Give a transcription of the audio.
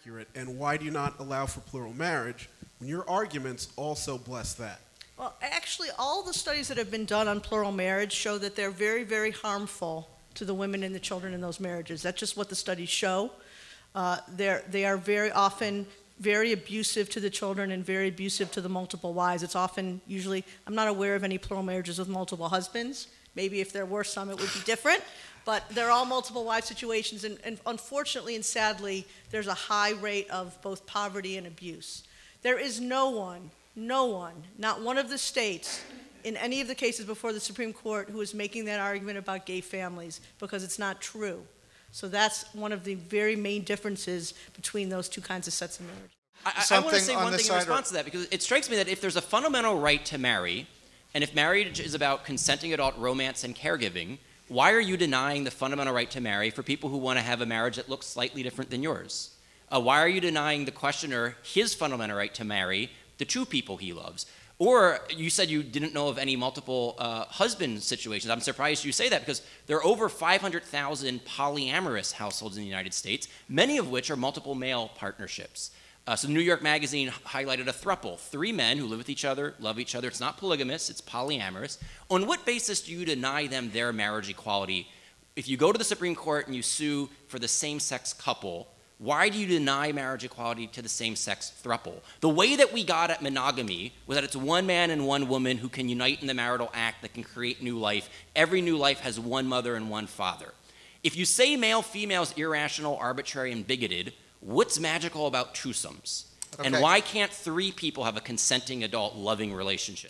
accurate, and why do you not allow for plural marriage when your arguments also bless that? Well, actually, all the studies that have been done on plural marriage show that they're very, very harmful to the women and the children in those marriages. That's just what the studies show. They are very often very abusive to the children and very abusive to the multiple wives. It's often, usually, I'm not aware of any plural marriages with multiple husbands. Maybe if there were some, it would be different. But they're all multiple wife situations, and unfortunately and sadly, there's a high rate of both poverty and abuse. There is no one, not one of the states in any of the cases before the Supreme Court who is making that argument about gay families, because it's not true. So that's one of the very main differences between those two kinds of sets of marriage. I want to say one thing in response to that, because it strikes me that if there's a fundamental right to marry, and if marriage is about consenting adult romance and caregiving, why are you denying the fundamental right to marry for people who want to have a marriage that looks slightly different than yours? Why are you denying the questioner his fundamental right to marry the two people he loves? Or you said you didn't know of any multiple husband situations. I'm surprised you say that, because there are over 500,000 polyamorous households in the United States, many of which are multiple male partnerships. So New York Magazine highlighted a throuple, 3 men who live with each other, love each other. It's not polygamous, it's polyamorous. On what basis do you deny them their marriage equality? If you go to the Supreme Court and you sue for the same-sex couple, why do you deny marriage equality to the same-sex throuple? The way that we got at monogamy was that it's one man and one woman who can unite in the marital act that can create new life. Every new life has one mother and one father. If you say male-female is irrational, arbitrary, and bigoted, what's magical about twosomes? Okay. And why can't 3 people have a consenting adult loving relationship?